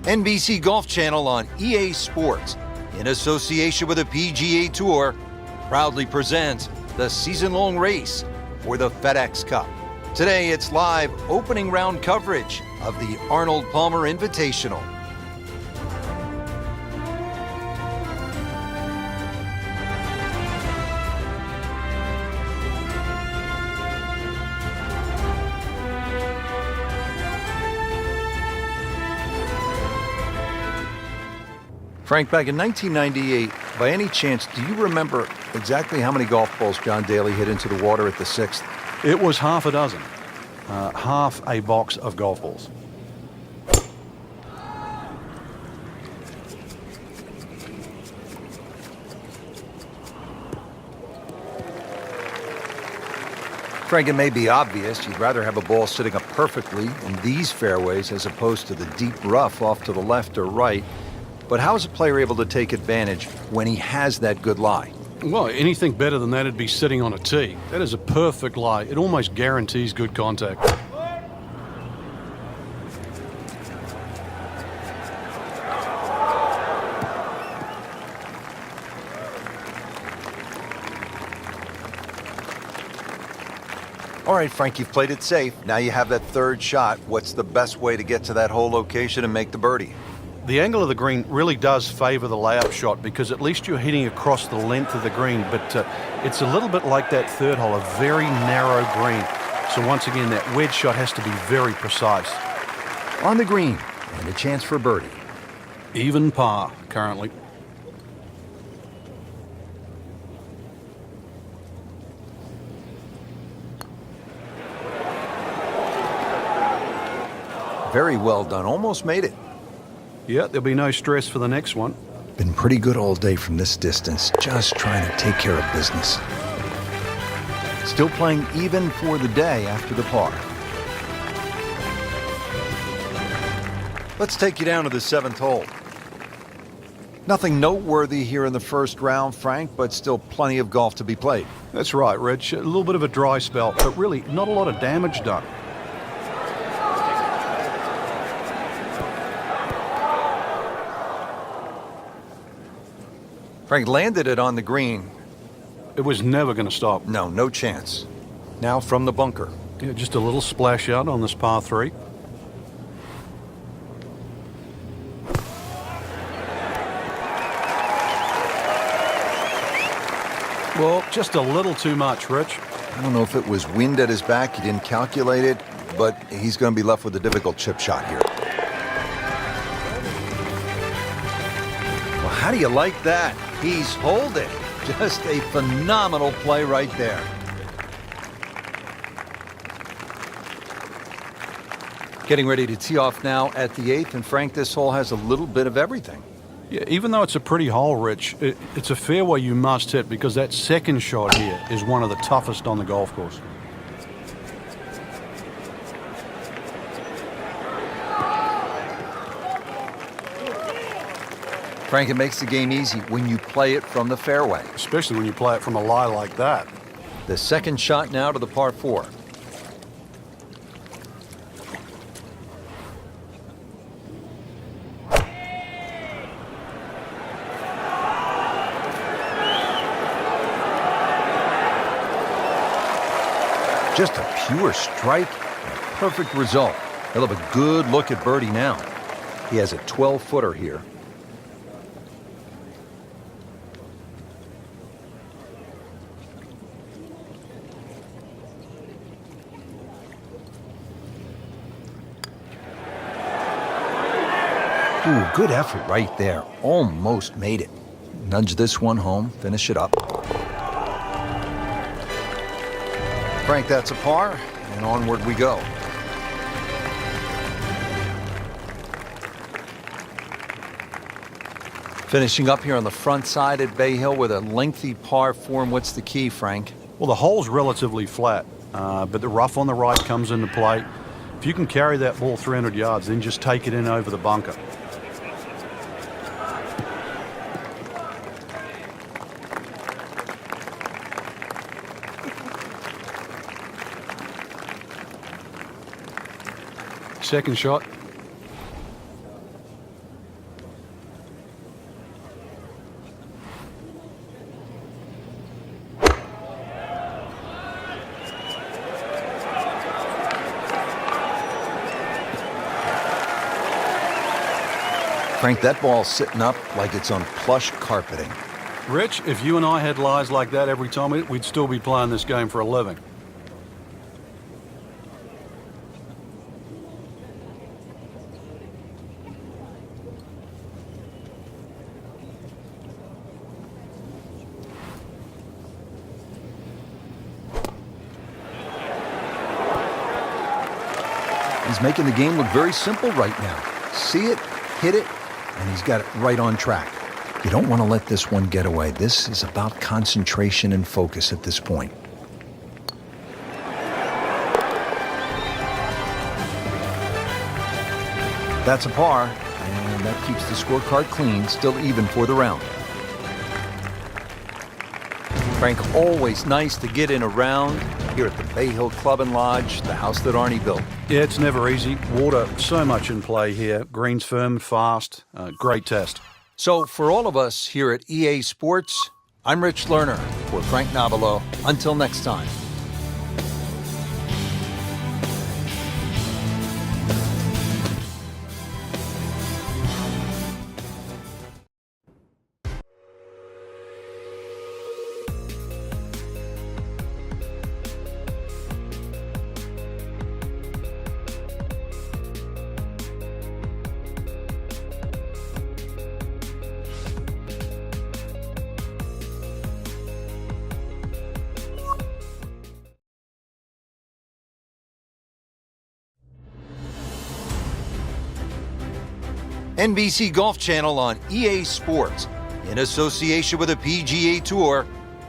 NBC Golf Channel on EA Sports, in association with the PGA Tour, proudly presents the season-long race for the FedEx Cup. Today, it's live opening round coverage of the Arnold Palmer Invitational. Frank, back in 1998, by any chance, do you remember exactly how many golf balls John Daly hit into the water at the 6th? It was half a dozen. Half a box of golf balls. Frank, it may be obvious you'd rather have a ball sitting up perfectly in these fairways as opposed to the deep rough off to the left or right. But how is a player able to take advantage when he has that good lie? Well, anything better than that would be sitting on a tee. That is a perfect lie. It almost guarantees good contact. All right, Frank, you've played it safe. Now you have that third shot. What's the best way to get to that hole location and make the birdie? The angle of the green really does favor the layup shot because at least you're hitting across the length of the green, but it's a little bit like that third hole, a very narrow green. So once again, that wedge shot has to be very precise. On the green, and a chance for birdie. Even par currently. Very well done, almost made it. Yeah, there'll be no stress for the next one. Been pretty good all day from this distance, just trying to take care of business. Still playing even for the day after the par. Let's take you down to the 7th hole. Nothing noteworthy here in the first round, Frank, but still plenty of golf to be played. That's right, Rich. A little bit of a dry spell, but really not a lot of damage done. Frank landed it on the green. It was never going to stop. No chance. Now from the bunker. Yeah, just a little splash out on this par 3. Well, just a little too much, Rich. I don't know if it was wind at his back, he didn't calculate it, but he's going to be left with a difficult chip shot here. Well, how do you like that? He's holding. Just a phenomenal play right there. Getting ready to tee off now at the 8th, and Frank, this hole has a little bit of everything. Yeah, even though it's a pretty hole, Rich, it's a fairway you must hit because that second shot here is one of the toughest on the golf course. Frank, it makes the game easy when you play it from the fairway. Especially when you play it from a lie like that. The second shot now to the par 4. Just a pure strike and a perfect result. He'll have a good look at birdie now. He has a 12-footer here. Ooh, good effort right there. Almost made it. Nudge this one home, finish it up. Frank, that's a par, and onward we go. Finishing up here on the front side at Bay Hill with a lengthy par 4. And what's the key, Frank? Well, the hole's relatively flat, but the rough on the right comes into play. If you can carry that ball 300 yards, then just take it in over the bunker. Second shot. Frank, that ball's sitting up like it's on plush carpeting. Rich, if you and I had lies like that every time, we'd still be playing this game for a living. He's making the game look very simple right now. See it, hit it, and he's got it right on track. You don't want to let this one get away. This is about concentration and focus at this point. That's a par, and that keeps the scorecard clean, still even for the round. Frank, always nice to get in a round here at the Bay Hill Club and Lodge, the house that Arnie built. Yeah, it's never easy. Water, so much in play here. Greens firm, fast, great test. So for all of us here at EA Sports, I'm Rich Lerner for Frank Nobilo. Until next time. NBC Golf Channel on EA Sports, in association with the PGA Tour,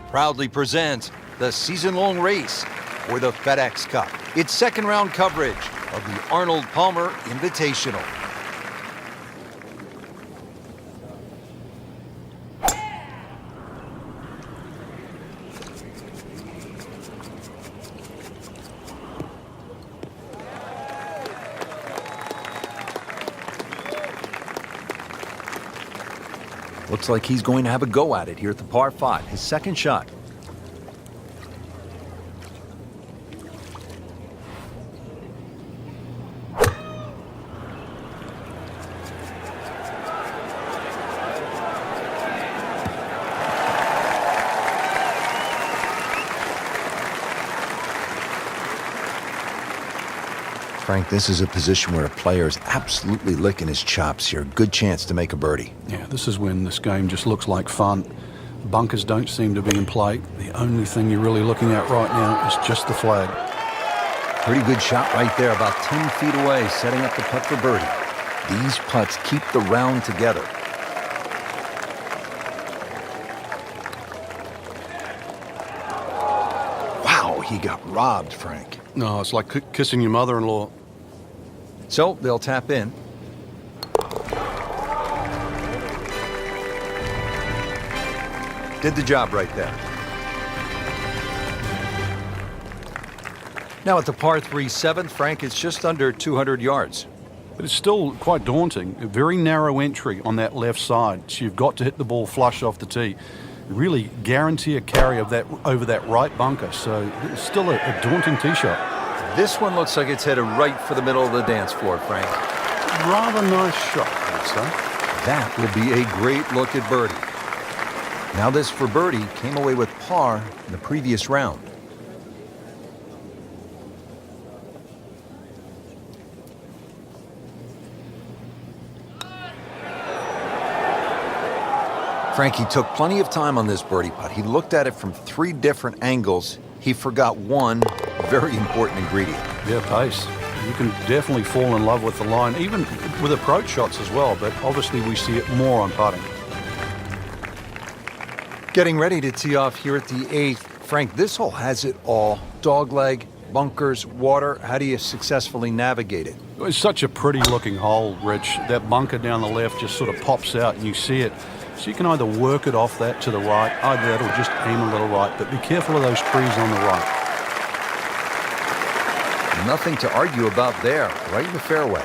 proudly presents the season-long race for the FedEx Cup. Its second-round coverage of the Arnold Palmer Invitational. Looks like he's going to have a go at it here at the par 5, his second shot. Frank, this is a position where a player is absolutely licking his chops here. Good chance to make a birdie. Yeah, this is when this game just looks like fun. Bunkers don't seem to be in play. The only thing you're really looking at right now is just the flag. Pretty good shot right there, about 10 feet away, setting up the putt for birdie. These putts keep the round together. Wow, he got robbed, Frank. No, it's like kissing your mother-in-law. So they'll tap in. Did the job right there. Now at the par 3 7th, Frank, it's just under 200 yards. But it's still quite daunting. A very narrow entry on that left side. So you've got to hit the ball flush off the tee. Really guarantee a carry of that over that right bunker. So it's still a daunting tee shot. This one looks like it's headed right for the middle of the dance floor, Frank. Rather nice shot, I would say. That will be a great look at birdie. Now this for birdie came away with par in the previous round. Frankie took plenty of time on this birdie putt. He looked at it from 3 different angles. He forgot one very important ingredient. Yeah, pace. You can definitely fall in love with the line, even with approach shots as well, but obviously we see it more on putting. Getting ready to tee off here at the 8th. Frank, this hole has it all. Dogleg, bunkers, water. How do you successfully navigate it? It's such a pretty looking hole, Rich. That bunker down the left just sort of pops out and you see it. So you can either work it off that to the right, either that or just aim a little right, but be careful of those trees on the right. Nothing to argue about there, right in the fairway.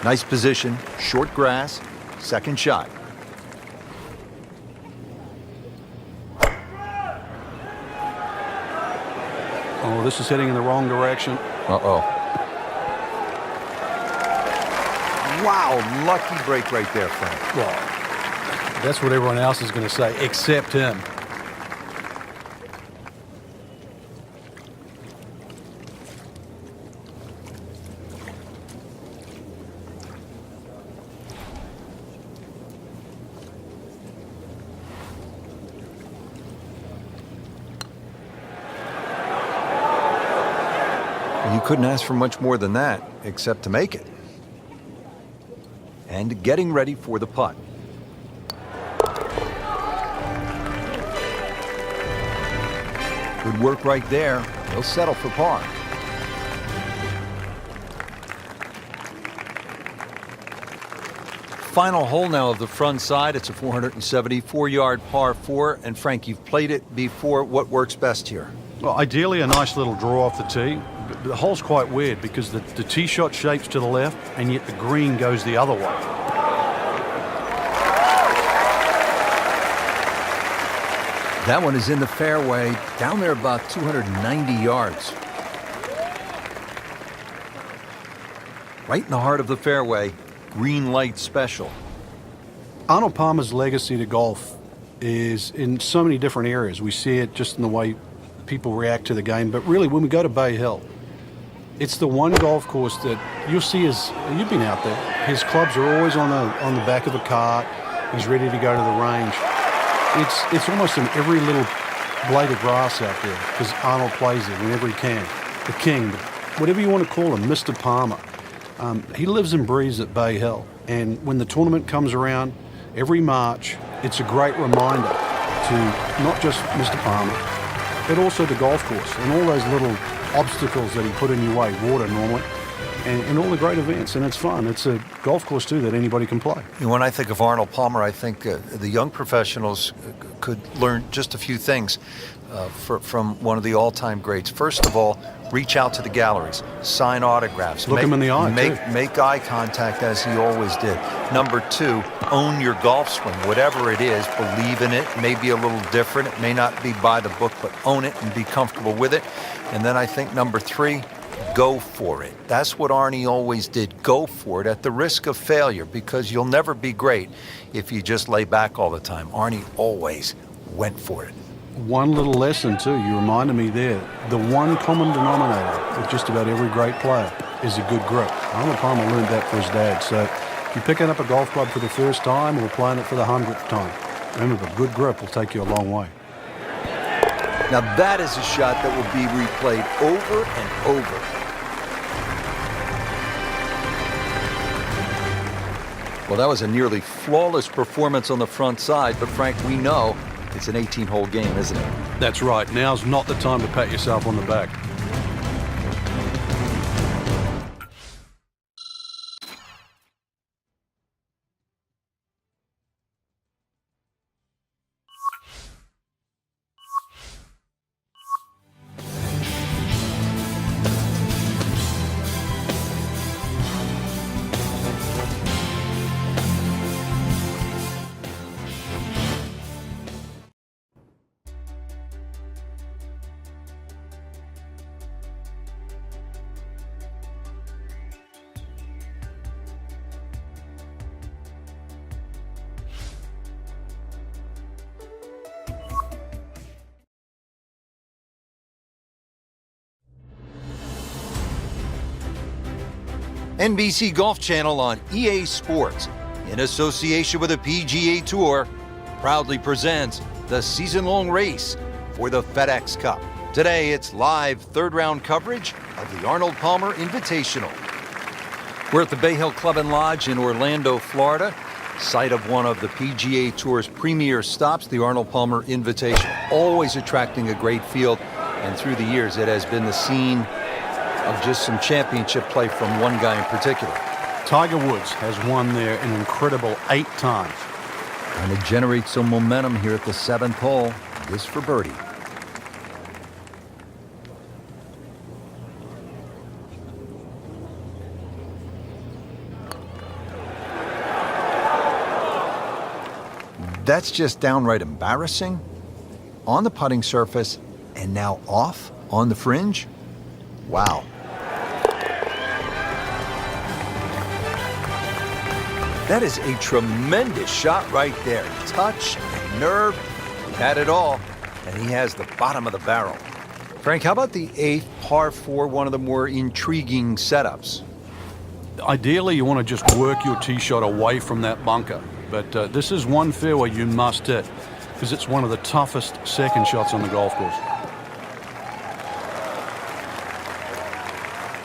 Nice position, short grass, second shot. Oh, this is heading in the wrong direction. Uh-oh. Wow, lucky break right there, Frank. Well, that's what everyone else is going to say, except him. You couldn't ask for much more than that, except to make it. And getting ready for the putt. Good work right there. He'll settle for par. Final hole now of the front side. It's a 474-yard par 4. And Frank, you've played it before. What works best here? Well, ideally a nice little draw off the tee. But the hole's quite weird because the tee shot shapes to the left and yet the green goes the other way. That one is in the fairway, down there about 290 yards. Right in the heart of the fairway, green light special. Arnold Palmer's legacy to golf is in so many different areas. We see it just in the way people react to the game, but really when we go to Bay Hill, it's the one golf course that you'll see you've been out there, his clubs are always on the back of a cart. He's ready to go to the range. It's almost in every little blade of grass out there because Arnold plays it whenever he can. The king, whatever you want to call him, Mr. Palmer. He lives and breathes at Bay Hill. And when the tournament comes around every March, it's a great reminder to not just Mr. Palmer, but also the golf course and all those little obstacles that he put in your way, water normally, and all the great events. And it's fun. It's a golf course, too, that anybody can play. When I think of Arnold Palmer, I think the young professionals could learn just a few things from one of the all-time greats. First of all, reach out to the galleries, sign autographs. Look him in the eye, Make eye contact as he always did. Number 2, own your golf swing, whatever it is. Believe in it. It may be a little different. It may not be by the book, but own it and be comfortable with it. And then I think number 3, go for it. That's what Arnie always did. Go for it at the risk of failure, because you'll never be great if you just lay back all the time. Arnie always went for it. One little lesson, too, you reminded me there. The one common denominator with just about every great player is a good grip. Arnold Palmer learned that for his dad. So if you're picking up a golf club for the first time or playing it for the 100th time, remember, a good grip will take you a long way. Now that is a shot that will be replayed over and over. Well, that was a nearly flawless performance on the front side, but Frank, we know it's an 18-hole game, isn't it? That's right. Now's not the time to pat yourself on the back. NBC Golf Channel on EA Sports, in association with the PGA Tour, proudly presents the season-long race for the FedEx Cup. Today, it's live third-round coverage of the Arnold Palmer Invitational. We're at the Bay Hill Club and Lodge in Orlando, Florida, site of one of the PGA Tour's premier stops, the Arnold Palmer Invitational. Always attracting a great field, and through the years, it has been the scene of just some championship play from one guy in particular. Tiger Woods has won there an incredible 8 times. Trying to generate some momentum here at the 7th hole. This for birdie. That's just downright embarrassing. On the putting surface and now off on the fringe. Wow. That is a tremendous shot right there. Touch and nerve, he had it all, and he has the bottom of the barrel. Frank, how about the 8th par 4, one of the more intriguing setups? Ideally, you want to just work your tee shot away from that bunker. But this is one fairway you must hit because it's one of the toughest second shots on the golf course.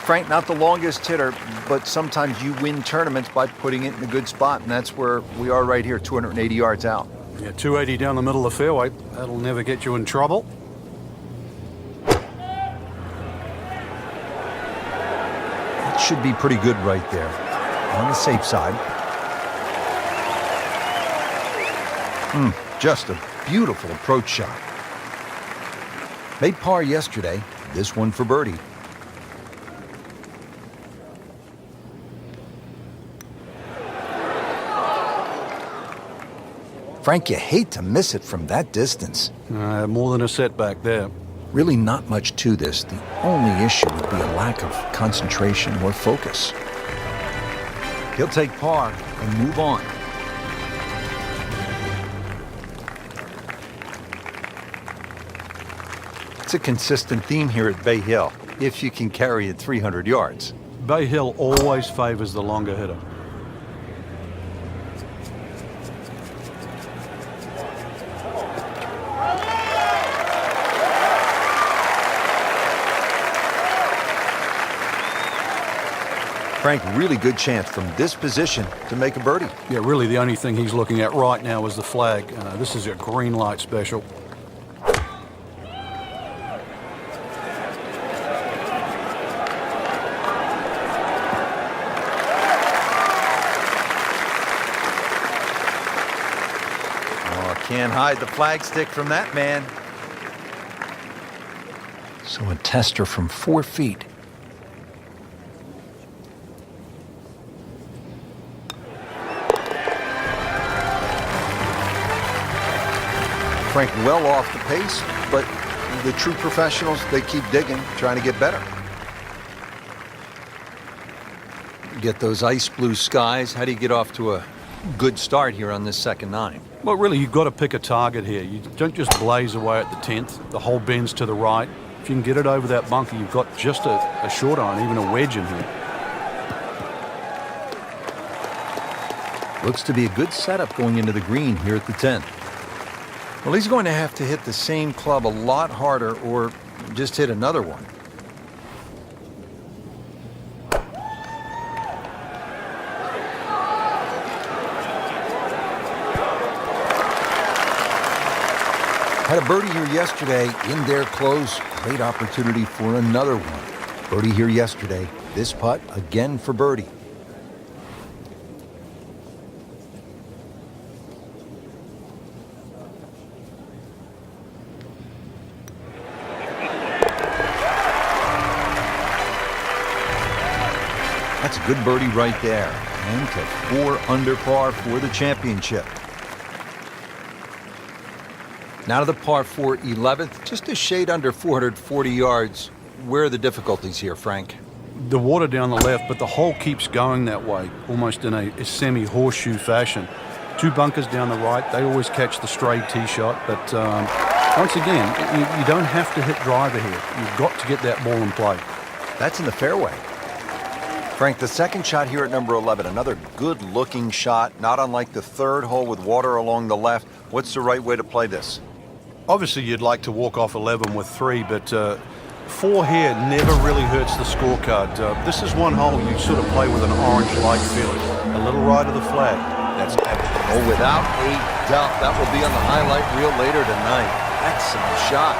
Frank, not the longest hitter, but sometimes you win tournaments by putting it in a good spot, and that's where we are right here, 280 yards out. Yeah, 280 down the middle of the fairway. That'll never get you in trouble. That should be pretty good right there, on the safe side. Just a beautiful approach shot. Made par yesterday, this one for birdie. Frank, you hate to miss it from that distance. More than a setback there. Really not much to this. The only issue would be a lack of concentration or focus. He'll take par and move on. It's a consistent theme here at Bay Hill, if you can carry it 300 yards. Bay Hill always favors the longer hitter. Frank, really good chance from this position to make a birdie. Yeah, really the only thing he's looking at right now is the flag. This is a green light special. Can't hide the flagstick from that man. So a tester from 4 feet. Frank well off the pace, but the true professionals, they keep digging, trying to get better. Get those ice blue skies. How do you get off to a good start here on this second 9? Well, really, you've got to pick a target here. You don't just blaze away at the 10th. The hole bends to the right. If you can get it over that bunker, you've got just a short iron, even a wedge in here. Looks to be a good setup going into the green here at the 10th. Well, he's going to have to hit the same club a lot harder or just hit another one. Had a birdie here yesterday, in there close. Great opportunity for another one. Birdie here yesterday. This putt again for birdie. That's a good birdie right there. And to 4 under par for the championship. Now to the par 4 11th, just a shade under 440 yards. Where are the difficulties here, Frank? The water down the left, but the hole keeps going that way, almost in a semi-horseshoe fashion. 2 bunkers down the right, they always catch the stray tee shot, but once again, you don't have to hit driver here. You've got to get that ball in play. That's in the fairway. Frank, the second shot here at number 11, another good-looking shot, not unlike the 3rd hole with water along the left. What's the right way to play this? Obviously, you'd like to walk off 11 with 3, but 4 here never really hurts the scorecard. This is one hole you sort of play with an orange-like feeling. A little right of the flag. That's oh, without a doubt. That will be on the highlight reel later tonight. Excellent shot.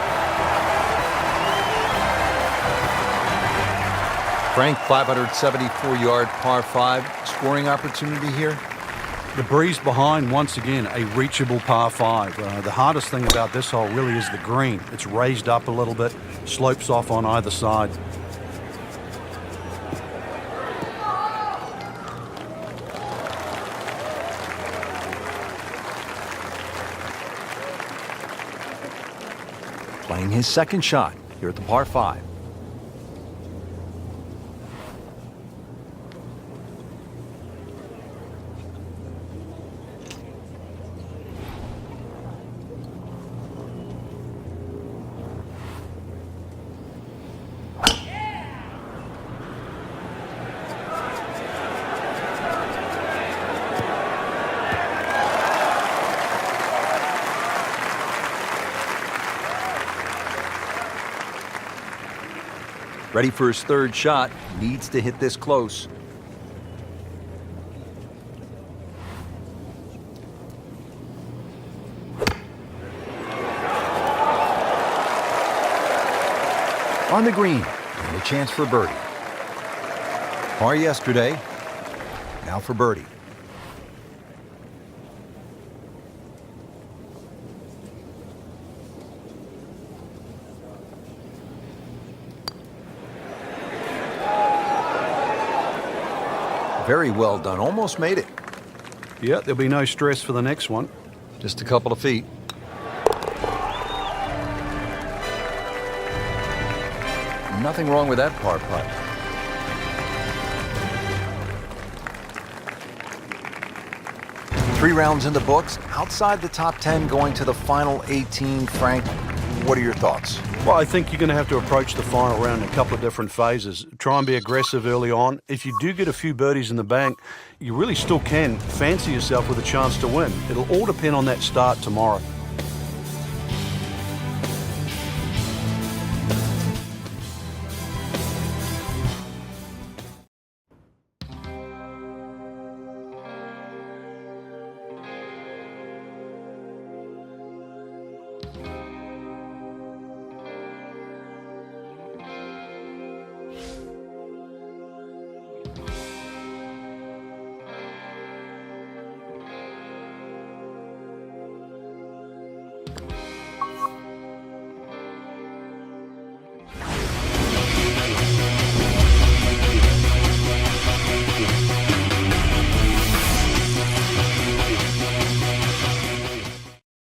Frank, 574-yard par 5. Scoring opportunity here? The breeze behind, once again, a reachable par 5. The hardest thing about this hole really is the green. It's raised up a little bit, slopes off on either side. Playing his second shot here at the par 5. Ready for his third shot. Needs to hit this close. On the green, and a chance for birdie. Par yesterday, now for birdie. Very well done, almost made it. Yeah, there'll be no stress for the next one. Just a couple of feet. Nothing wrong with that par putt. Three rounds in the books, outside the top 10 going to the final 18. Frank, what are your thoughts? Well, I think you're going to have to approach the final round in a couple of different phases. Try and be aggressive early on. If you do get a few birdies in the bank, you really still can fancy yourself with a chance to win. It'll all depend on that start tomorrow.